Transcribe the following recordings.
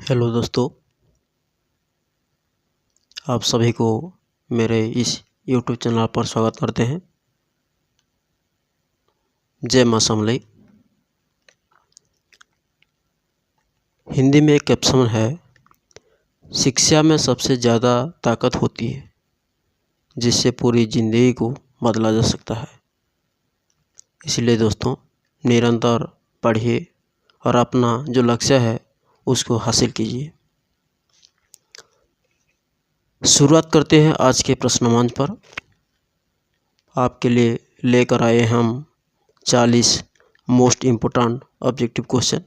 Hello दोस्तों, आप सभी को मेरे इस YouTube चैनल पर स्वागत करते हैं। जय मां समलई। हिंदी में एक कैप्शन है, शिक्षा में सबसे ज़्यादा ताकत होती है जिससे पूरी ज़िंदगी को बदला जा सकता है। इसलिए दोस्तों, निरंतर पढ़िए और अपना जो लक्ष्य है उसको हासिल कीजिए। शुरुआत करते हैं आज के प्रश्न मंच पर। आपके लिए लेकर आए हम 40 मोस्ट इम्पोर्टेंट ऑब्जेक्टिव क्वेश्चन।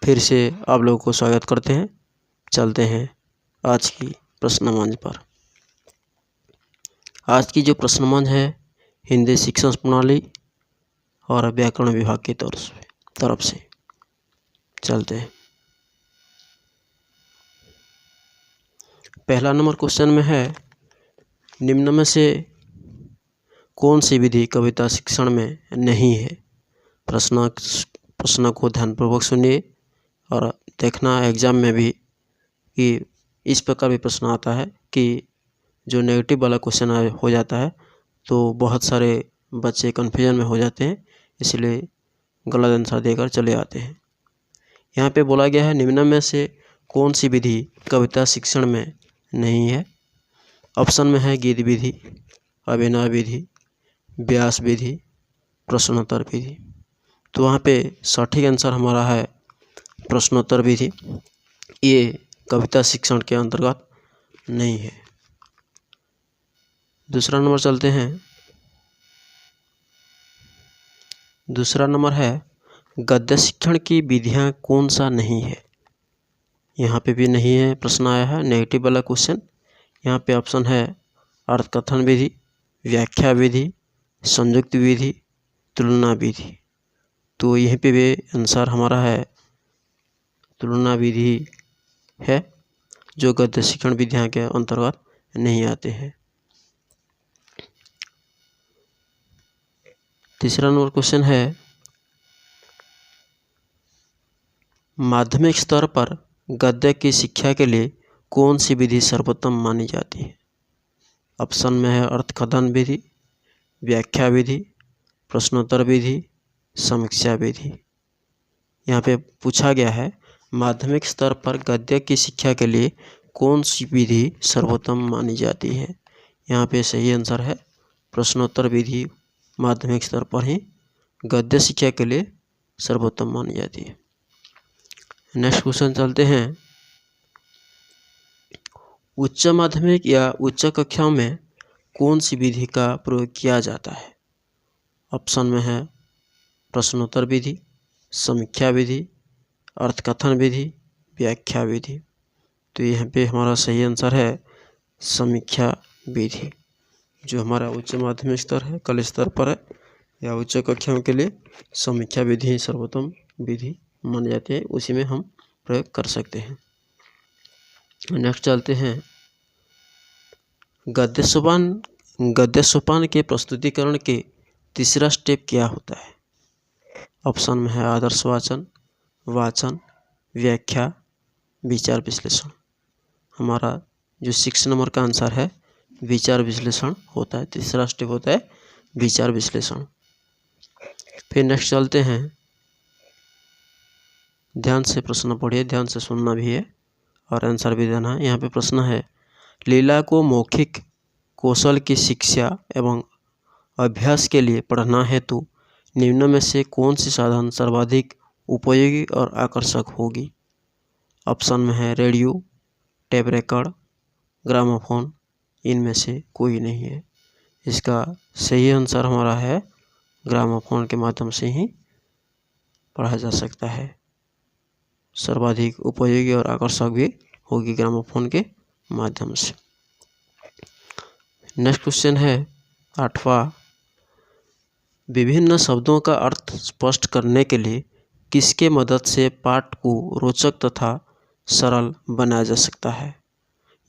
फिर से आप लोगों को स्वागत करते हैं। चलते हैं आज की प्रश्न मंच पर। आज की जो प्रश्न मंच है हिंदी शिक्षण प्रणाली और व्याकरण विभाग की तरफ से चलते हैं। पहला नंबर क्वेश्चन में है, निम्न में से कौन सी विधि कविता शिक्षण में नहीं है। प्रश्न को ध्यानपूर्वक सुनिए और देखना एग्जाम में भी कि इस प्रकार भी प्रश्न आता है कि जो नेगेटिव वाला क्वेश्चन हो जाता है तो बहुत सारे बच्चे कन्फ्यूजन में हो जाते हैं, इसलिए गलत आंसर देकर चले आते हैं। यहाँ पे बोला गया है, निम्न में से कौन सी विधि कविता शिक्षण में नहीं है। ऑप्शन में है गीत विधि, अभिनय विधि, व्यास विधि, प्रश्नोत्तर विधि। तो वहाँ पे सटीक आंसर हमारा है प्रश्नोत्तर विधि। ये कविता शिक्षण के अंतर्गत नहीं है। दूसरा नंबर चलते हैं। दूसरा नंबर है, गद्य शिक्षण की विधियाँ कौन सा नहीं है। यहाँ पे भी नहीं है, प्रश्न आया है नेगेटिव वाला क्वेश्चन। यहाँ पे ऑप्शन है अर्थकथन विधि, व्याख्या विधि, संयुक्त विधि, तुलना विधि। तो यहीं पे भी आंसर हमारा है तुलना विधि है, जो गद्य शिक्षण विधियाँ के अंतर्गत नहीं आते हैं। तीसरा नंबर क्वेश्चन है, माध्यमिक स्तर पर गद्य की शिक्षा के लिए कौन सी विधि सर्वोत्तम मानी जाती है। ऑप्शन में है अर्थकथन विधि, व्याख्या विधि, प्रश्नोत्तर विधि, समीक्षा विधि। यहाँ पे पूछा गया है, माध्यमिक स्तर पर गद्य की शिक्षा के लिए कौन सी विधि सर्वोत्तम मानी जाती है। यहाँ पे सही आंसर है प्रश्नोत्तर विधि माध्यमिक स्तर पर ही गद्य शिक्षा के लिए सर्वोत्तम मानी जाती है। नेक्स्ट क्वेश्चन चलते हैं। उच्च माध्यमिक या उच्च कक्षाओं में कौन सी विधि का प्रयोग किया जाता है। ऑप्शन में है प्रश्नोत्तर विधि, समीक्षा विधि, अर्थकथन विधि, व्याख्या विधि। तो यहाँ पे हमारा सही आंसर है समीक्षा विधि। जो हमारा उच्च माध्यमिक स्तर है, कल स्तर पर है या उच्च कक्षाओं के लिए समीक्षा विधि सर्वोत्तम विधि मानी जाती है, उसी में हम प्रयोग कर सकते हैं। नेक्स्ट चलते हैं। गद्य सोपान के प्रस्तुतिकरण के तीसरा स्टेप क्या होता है। ऑप्शन में है आदर्श वाचन, वाचन, व्याख्या, विचार विश्लेषण। हमारा जो 6 नंबर का आंसर है विचार विश्लेषण होता है। तीसरा स्टेप होता है विचार विश्लेषण। फिर नेक्स्ट चलते हैं। ध्यान से प्रश्न पढ़िए, ध्यान से सुनना भी है और आंसर भी देना है। यहाँ पे प्रश्न है, लीला को मौखिक कौशल की शिक्षा एवं अभ्यास के लिए पढ़ना हेतु निम्न में से कौन सी साधन सर्वाधिक उपयोगी और आकर्षक होगी। ऑप्शन में है रेडियो, टेप रिकॉर्ड, ग्रामोफोन। इनमें से कोई नहीं है। इसका सही आंसर हमारा है ग्रामोफोन के माध्यम से ही पढ़ा जा सकता है। सर्वाधिक उपयोगी और आकर्षक भी होगी ग्रामोफोन के माध्यम से। नेक्स्ट क्वेश्चन है 8वां, विभिन्न शब्दों का अर्थ स्पष्ट करने के लिए किसके मदद से पाठ को रोचक तथा सरल बनाया जा सकता है।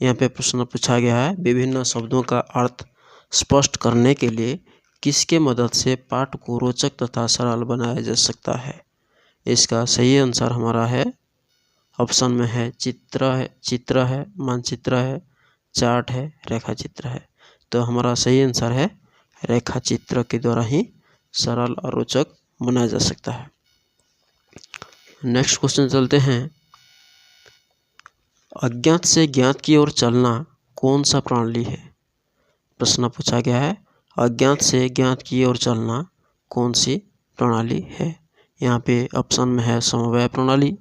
यहाँ पे प्रश्न पूछा गया है, विभिन्न शब्दों का अर्थ स्पष्ट करने के लिए किसके मदद से पाठ को रोचक तथा सरल बनाया जा सकता है। इसका सही आंसर हमारा है ऑप्शन में है चित्र है, मानचित्र है, चार्ट है, रेखा चित्र है। तो हमारा सही आंसर है रेखा चित्र के द्वारा ही सरल और रोचक बनाया जा सकता है। नेक्स्ट क्वेश्चन चलते हैं। अज्ञात से ज्ञात की ओर चलना कौन सा प्रणाली है? प्रश्न पूछा गया है अज्ञात से ज्ञात की ओर चलना कौन सी प्रणाली है? यहाँ पे ऑप्शन में है समवाय प्रणाली,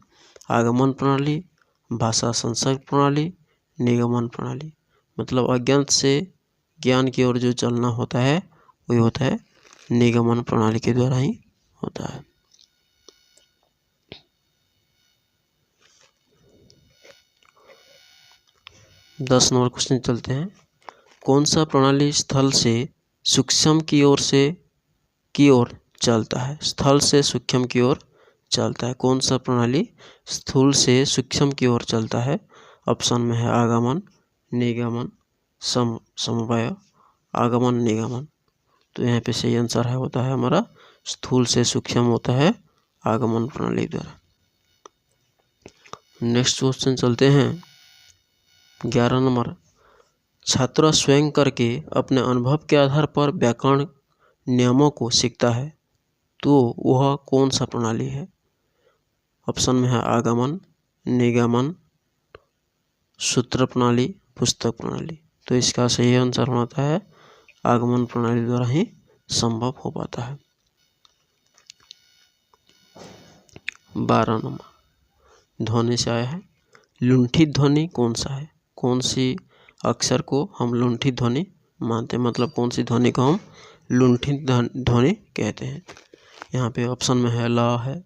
आगमन प्रणाली, भाषा संसर्ग प्रणाली, निगमन प्रणाली। मतलब अज्ञात से ज्ञान की ओर जो चलना होता है वही होता है निगमन प्रणाली के द्वारा ही होता है। दस नंबर क्वेश्चन चलते हैं। कौन सा प्रणाली स्थल से सूक्ष्म की ओर चलता है? स्थल से सूक्ष्म की ओर चलता है। कौन सा प्रणाली स्थूल से सूक्ष्म की ओर चलता है? ऑप्शन में है आगमन, निगमन, समवाय, आगमन, निगमन। तो यहाँ पे सही आंसर है होता है हमारा स्थूल से सूक्ष्म होता है आगमन प्रणाली द्वारा। नेक्स्ट क्वेश्चन चलते हैं। 11 नंबर। छात्र स्वयं करके अपने अनुभव के आधार पर व्याकरण नियमों को सीखता है, तो वह कौन सा प्रणाली है? ऑप्शन में है आगमन, निगमन, सूत्र प्रणाली, पुस्तक प्रणाली। तो इसका सही आंसर होता है आगमन प्रणाली द्वारा ही संभव हो पाता है। 12 नंबर ध्वनि से आया है। लुंठित ध्वनि कौन सा है? कौन सी अक्षर को हम लुंठित ध्वनि मानते हैं? मतलब कौन सी ध्वनि को हम लुंठित ध्वनि कहते हैं? यहाँ पे ऑप्शन में है ल है,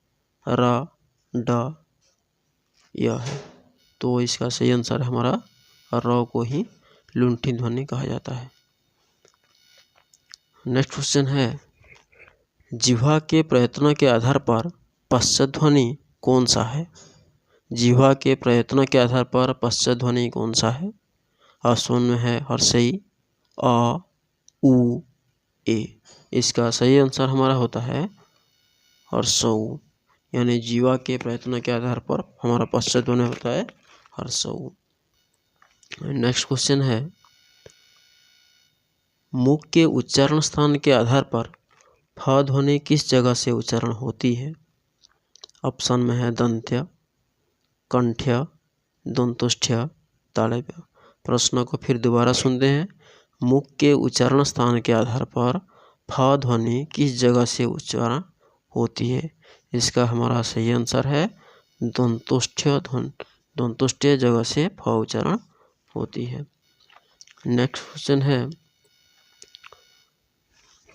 र, ड, य है। तो इसका सही आंसर हमारा र को ही लुंठित ध्वनि कहा जाता है। नेक्स्ट क्वेश्चन है। जिह्वा के प्रयत्न के आधार पर पश्चात ध्वनि कौन सा है? जिह्वा के प्रयत्न के आधार पर पश्चात ध्वनि कौन सा है? ऑप्शन में है हर्षई, अ, उ, ए। इसका सही आंसर हमारा होता है हर्षऊ, यानी जिह्वा के प्रयत्न के आधार पर हमारा पश्चात ध्वनि होता है हर्षऊ। नेक्स्ट क्वेश्चन है। मुख के उच्चारण स्थान के आधार पर फ ध्वनि किस जगह से उच्चारण होती है? ऑप्शन में है दंत्य, कंठ्य, दंतोष्ठ्य, तालव्य। प्रश्न को फिर दोबारा सुनते हैं। मुख के उच्चारण स्थान के आधार पर फ ध्वनि किस जगह से उच्चारण होती है? इसका हमारा सही आंसर है दंतोष्ठ्य जगह से फ उच्चारण होती है। नेक्स्ट क्वेश्चन है।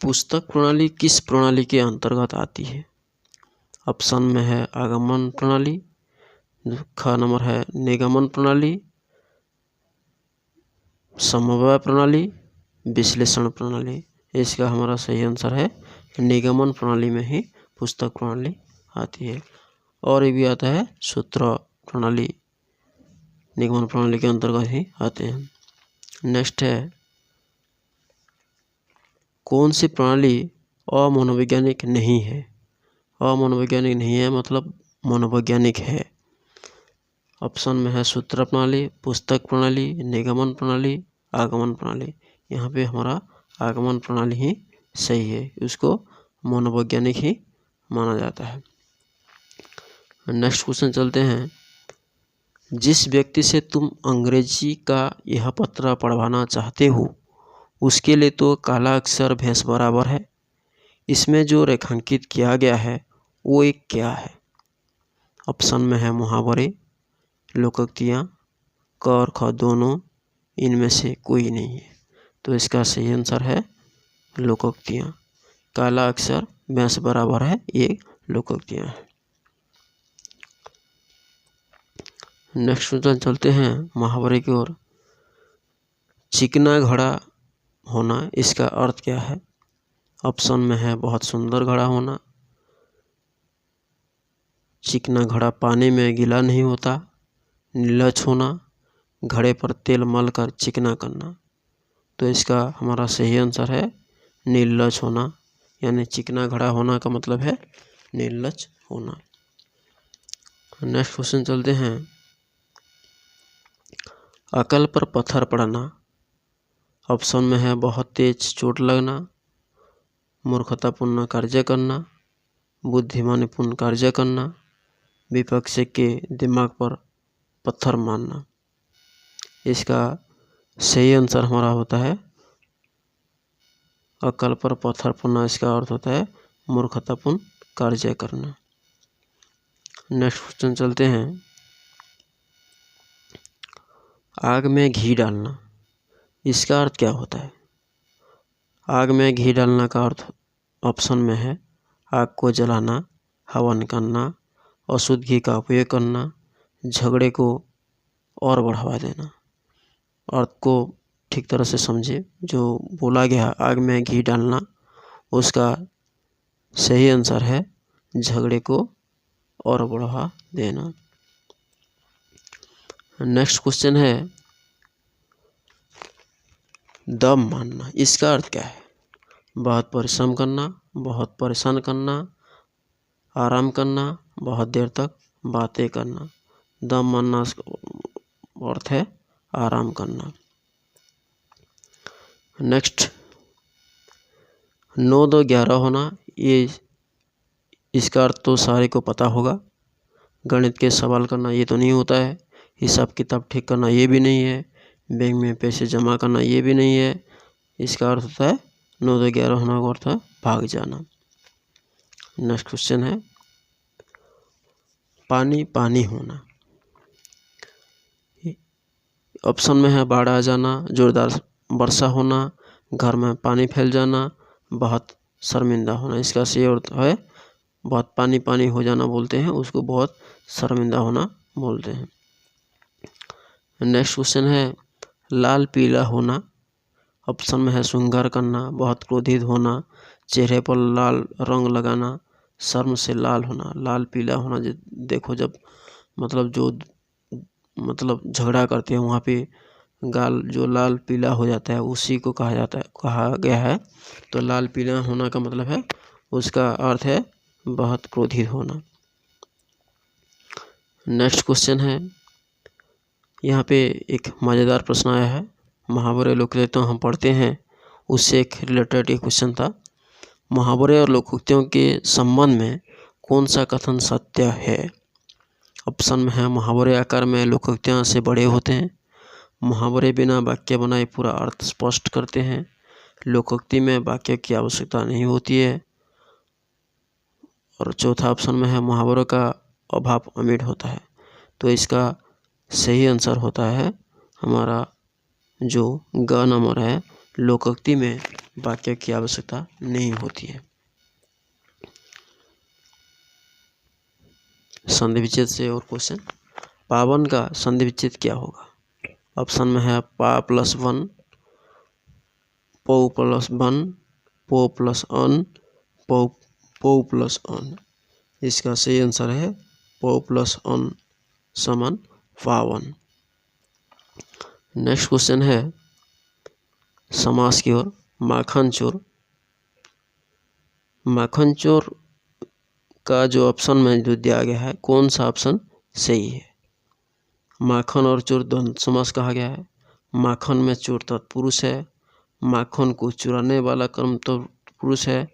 पुस्तक प्रणाली किस प्रणाली के अंतर्गत आती है? ऑप्शन में है आगमन प्रणाली, ख नंबर है निगमन प्रणाली, समवाय प्रणाली, विश्लेषण प्रणाली। इसका हमारा सही आंसर है निगमन प्रणाली में ही पुस्तक प्रणाली आती है। और ये भी आता है सूत्र प्रणाली, निगमन प्रणाली के अंतर्गत ही आते हैं। नेक्स्ट है। कौन सी प्रणाली अमनोवैज्ञानिक नहीं है? अमनोवैज्ञानिक नहीं है मतलब मनोवैज्ञानिक है। ऑप्शन में है सूत्र प्रणाली, पुस्तक प्रणाली, निगमन प्रणाली, आगमन प्रणाली। यहाँ पे हमारा आगमन प्रणाली ही सही है, उसको मनोवैज्ञानिक ही माना जाता है। नेक्स्ट क्वेश्चन चलते हैं। जिस व्यक्ति से तुम अंग्रेजी का यह पत्र पढ़वाना चाहते हो उसके लिए तो काला अक्षर भैंस बराबर है, इसमें जो रेखांकित किया गया है वो एक क्या है? ऑप्शन में है मुहावरे, लोकोक्तियाँ, क और ख दोनों, इनमें से कोई नहीं है। तो इसका सही आंसर है लोकोक्तियाँ। काला अक्षर भैंस बराबर है, ये लोकोक्तियाँ है। नेक्स्ट क्वेश्चन चलते हैं मुहावरे की ओर। चिकना घड़ा होना इसका अर्थ क्या है? ऑप्शन में है बहुत सुंदर घड़ा होना, चिकना घड़ा पानी में गीला नहीं होता, नीलच होना, घड़े पर तेल मल कर चिकना करना। तो इसका हमारा सही आंसर है नीलच होना, यानी चिकना घड़ा होना का मतलब है नीलच होना। नेक्स्ट क्वेश्चन चलते हैं। अकल पर पत्थर पड़ना। ऑप्शन में है बहुत तेज चोट लगना, मूर्खतापूर्ण कार्य करना, बुद्धिमानीपूर्ण कार्य करना, विपक्ष के दिमाग पर पत्थर मारना। इसका सही आंसर हमारा होता है अकल पर पत्थर पड़ना। इसका अर्थ होता है मूर्खतापूर्ण कार्य करना। नेक्स्ट क्वेश्चन चलते हैं। आग में घी डालना। इसका अर्थ क्या होता है? आग में घी डालना का अर्थ ऑप्शन में है आग को जलाना, हवन करना, अशुद्ध घी का उपयोग करना, झगड़े को और बढ़ावा देना। अर्थ को ठीक तरह से समझे। जो बोला गया आग में घी डालना, उसका सही आंसर है झगड़े को और बढ़ावा देना। नेक्स्ट क्वेश्चन है दम मानना। इसका अर्थ क्या है? बहुत परिश्रम करना, बहुत परेशान करना, आराम करना, बहुत देर तक बातें करना। दम मानना अर्थ है आराम करना। नेक्स्ट 9 2 11 होना। ये इसका अर्थ तो सारे को पता होगा। गणित के सवाल करना ये तो नहीं होता है। हिसाब किताब ठीक करना ये भी नहीं है। बैंक में पैसे जमा करना ये भी नहीं है। इसका अर्थ होता है 9 2 11 होना का अर्थ है भाग जाना। नेक्स्ट क्वेश्चन है पानी पानी होना। ऑप्शन में है बाढ़ आ जाना, जोरदार वर्षा होना, घर में पानी फैल जाना, बहुत शर्मिंदा होना। इसका सही अर्थ है बहुत पानी पानी हो जाना बोलते हैं, उसको बहुत शर्मिंदा होना बोलते हैं। नेक्स्ट क्वेश्चन है लाल पीला होना। ऑप्शन में है श्रृंगार करना, बहुत क्रोधित होना, चेहरे पर लाल रंग लगाना, शर्म से लाल होना। लाल पीला होना देखो जब मतलब झगड़ा करते हैं वहाँ पे गाल जो लाल पीला हो जाता है उसी को कहा गया है। तो लाल पीला होना का मतलब है उसका अर्थ है बहुत क्रोधित होना। नेक्स्ट क्वेश्चन है यहाँ पे एक मज़ेदार प्रश्न आया है। मुहावरे लोकोक्तियाँ हम पढ़ते हैं, उससे एक रिलेटेड एक क्वेश्चन था। मुहावरे और लोकोक्तियों के संबंध में कौन सा कथन सत्य है? ऑप्शन में है मुहावरे आकार में लोकोक्तियाँ से बड़े होते हैं, मुहावरे बिना वाक्य बनाए पूरा अर्थ स्पष्ट करते हैं, लोकोक्ति में वाक्य की आवश्यकता नहीं होती है, और चौथा ऑप्शन में है मुहावरों का अभाव अमीर होता है। तो इसका सही आंसर होता है हमारा जो ग नंबर है, लोकोक्ति में वाक्य की आवश्यकता नहीं होती है। संधि विच्छेद से और क्वेश्चन। पावन का संधि विच्छेद क्या होगा? ऑप्शन में है पा प्लस वन, पौ प्लस वन, पो प्लस अन, पौ प्लस अन। इसका सही आंसर है पौ प्लस अन समान पावन। नेक्स्ट क्वेश्चन है समास की ओर। माखन चोर। माखन चोर का जो ऑप्शन में जो दिया गया है कौन सा ऑप्शन सही है? माखन और चोर द्वंद्व समास कहा गया है। माखन में चोर तत्पुरुष है, माखन को चुराने वाला कर्म तत्पुरुष है,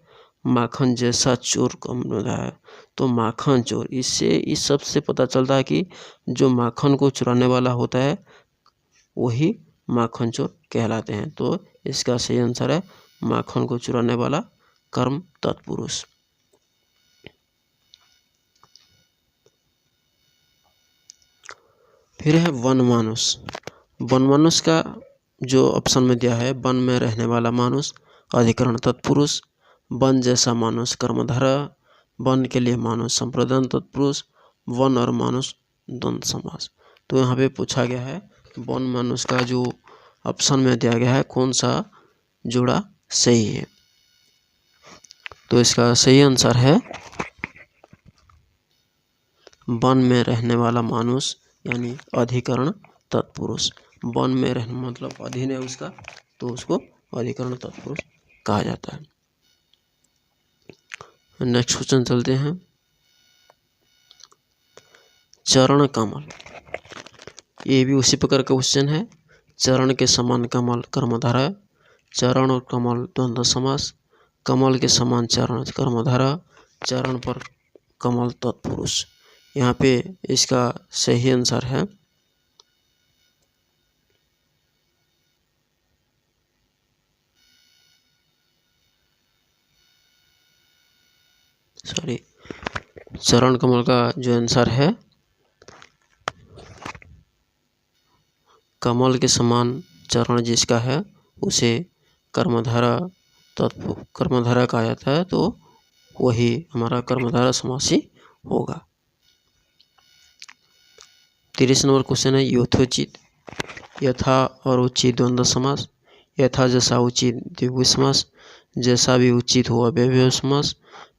माखन जैसा चोर कम है। तो माखन चोर, इससे इस सब से पता चलता है कि जो माखन को चुराने वाला होता है वही माखन चोर कहलाते हैं। तो इसका सही आंसर है माखन को चुराने वाला कर्म तत्पुरुष। फिर है वन मानुष। वन मानुष का जो ऑप्शन में दिया है वन में रहने वाला मानुष अधिकरण तत्पुरुष, वन जैसा मानुष कर्मधारा, वन के लिए मानुष संप्रदान तत्पुरुष, वन और मानुष द्वंद्व समास। तो यहाँ पे पूछा गया है वन मानुष का जो ऑप्शन में दिया गया है कौन सा जोड़ा सही है? तो इसका सही आंसर है वन में रहने वाला मानुष यानी अधिकरण तत्पुरुष। वन में रहने मतलब अधीन है उसका, तो उसको अधिकरण तत्पुरुष कहा जाता है। नेक्स्ट क्वेश्चन चलते हैं। चरण कमल, ये भी उसी प्रकार का क्वेश्चन है। चरण के समान कमल कर्मधारय, चरण और कमल द्वंद्व समास, कमल के समान चरण कर्मधारय, चरण पर कमल तत्पुरुष। यहाँ पे इसका सही आंसर है चरण कमल का जो आंसर है कमल के समान चरण जिसका है उसे कर्मधारा कहा जाता है, तो वही हमारा कर्मधारा समासी होगा। 30 नंबर क्वेश्चन है यथोचित, यथा और उचित द्वंद्व समास, यथा जैसा उचित द्विगु समास, जैसा भी उचित हो अव्ययभाव समास,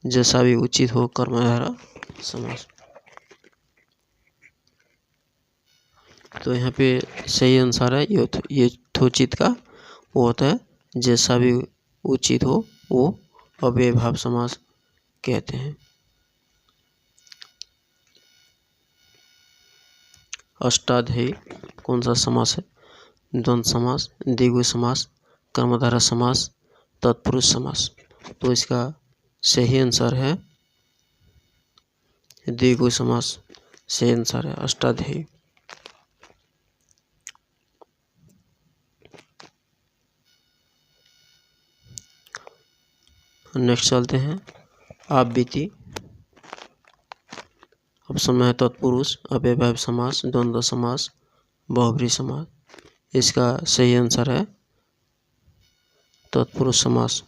जैसा भी उचित हो कर्मधारा समास। तो यहाँ पे सही आंसर है यथोचित का, वो होता है जैसा भी उचित हो वो अव्ययभाव समास कहते हैं। अष्टाध्यायी कौन सा समास है? द्वंद्व समास, द्विगु समास, कर्मधारा समास, तत्पुरुष समास। तो इसका सही आंसर है द्विगु समास, सही आंसर है अष्टाध्यायी। नेक्स्ट चलते हैं आप बीती। ऑप्शन में है तत्पुरुष, अव्ययभाव समास, द्वंद्व समास, बहुब्रीहि समास। इसका सही आंसर है तत्पुरुष समास।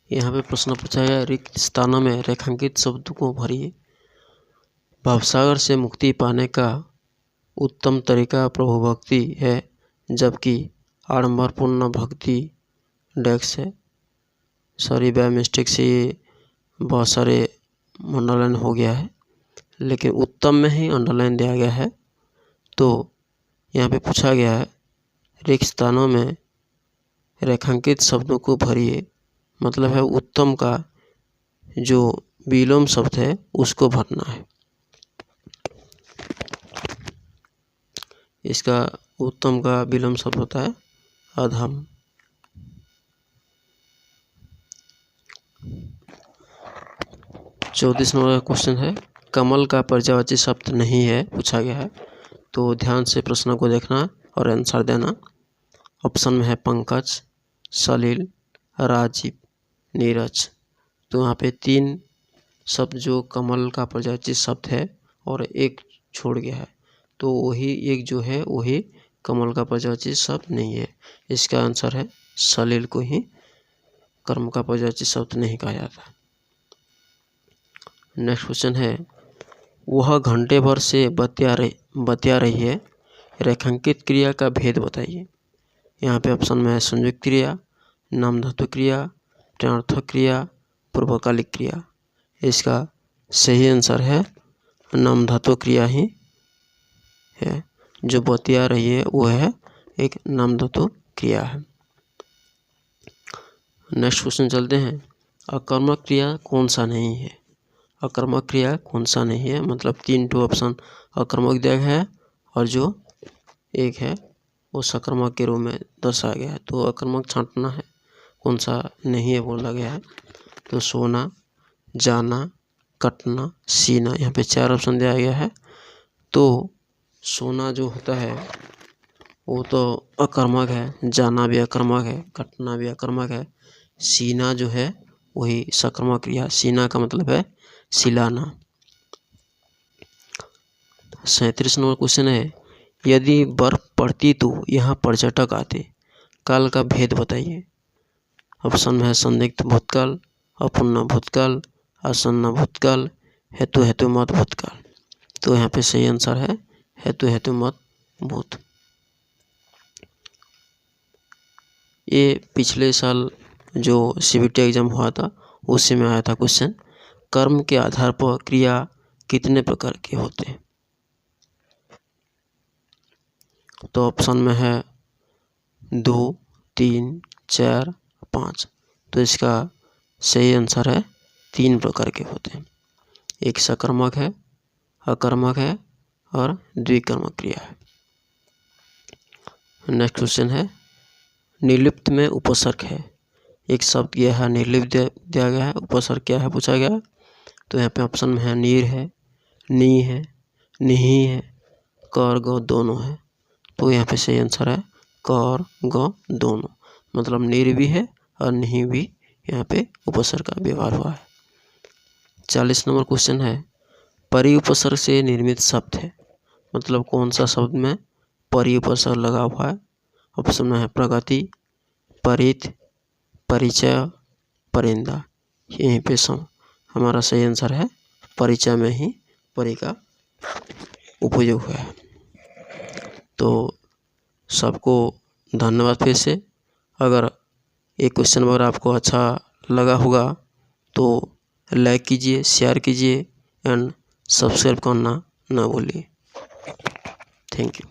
यहाँ पे प्रश्न पूछा गया रिक्त स्थानों में रेखांकित शब्द को भरिए। भवसागर से मुक्ति पाने का उत्तम तरीका प्रभु भक्ति है, जबकि आडंबरपूर्ण भक्ति डेक्स है। सॉरी बाय मिस्टेक से ये बहुत सारे अंडरलाइन हो गया है, लेकिन उत्तम में ही अंडरलाइन दिया गया है। तो यहाँ पे पूछा गया है रिक्त स्थानों में रेखांकित शब्दों को भरिए, मतलब है उत्तम का जो विलोम शब्द है उसको भरना है। इसका उत्तम का विलोम शब्द होता है अधम। चौतीस नंबर क्वेश्चन है कमल का पर्यायवाची शब्द नहीं है, पूछा गया है। तो ध्यान से प्रश्न को देखना और आंसर देना। ऑप्शन में है पंकज, सलील, राजीव, नीरज। तो यहाँ पे 3 शब्द जो कमल का पर्यायवाची शब्द है और एक छोड़ गया है, तो वही एक जो है वही कमल का पर्यायवाची शब्द नहीं है। इसका आंसर है सलील को ही कर्म का पर्यायवाची शब्द नहीं कहा जाता। नेक्स्ट क्वेश्चन है वह घंटे भर से बतिया रही है, रेखांकित क्रिया का भेद बताइए। यहाँ पे ऑप्शन में है संयुक्त क्रिया, नामधातु क्रिया, प्रश्नार्थक क्रिया, पूर्वकालिक क्रिया। इसका सही आंसर है नामधातु क्रिया ही है। जो बतिया रही है वो है एक नामधातु क्रिया है। नेक्स्ट क्वेश्चन चलते हैं अकर्मक क्रिया कौन सा नहीं है। अकर्मक क्रिया कौन सा नहीं है, मतलब 3 ऑप्शन अकर्मक दिया गया है और जो एक है वो सकर्मक के रूप में दर्शाया गया है। तो अकर्मक छांटना है कौन सा नहीं है बोला गया है। तो सोना, जाना, कटना, सीना, यहाँ पे 4 ऑप्शन दिया गया है। तो सोना जो होता है वो तो अकर्मक है, जाना भी अकर्मक है, कटना भी अकर्मक है, सीना जो है वही सकर्मक क्रिया। सीना का मतलब है सिलाना। 37 नंबर क्वेश्चन है यदि बर्फ पड़ती तो यहाँ पर्यटक आते, काल का भेद बताइए। ऑप्शन में है संदिग्ध भूतकाल, अपूर्ण भूतकाल, आसन्न भूतकाल, हेतु मत भूतकाल। तो यहाँ पे सही आंसर है हेतु मत भूत। ये पिछले साल जो CBT एग्जाम हुआ था उसी में आया था क्वेश्चन। कर्म के आधार पर क्रिया कितने प्रकार के होते हैं। तो ऑप्शन में है 2, 3, 4, 5। तो इसका सही आंसर है 3 प्रकार के होते हैं। एक सकर्मक है, अकर्मक है और द्विकर्मक क्रिया है। नेक्स्ट क्वेश्चन है, निर्लिप्त में उपसर्ग है। एक शब्द यह है निर्लिप्त दिया गया है, उपसर्ग क्या है पूछा गया है। तो यहाँ पे ऑप्शन में है नीर है, नी है, निही है, क और ग दोनों है। तो यहाँ पे सही आंसर है क और ग दोनों, मतलब नीर भी है और निही भी यहाँ पे उपसर्ग का व्यवहार हुआ है। 40 नंबर क्वेश्चन है, परि उपसर्ग से निर्मित शब्द है, मतलब कौन सा शब्द में परि उपसर्ग लगा हुआ है। ऑप्शन में है प्रगति, परित, परिचय, परिंदा। यहीं पे हमारा सही आंसर है परिचय में ही परि का उपयोग हुआ है। तो सबको धन्यवाद फिर से। अगर ये क्वेश्चन अगर आपको अच्छा लगा होगा तो लाइक कीजिए, शेयर कीजिए एंड सब्सक्राइब करना ना भूलिए। Thank you.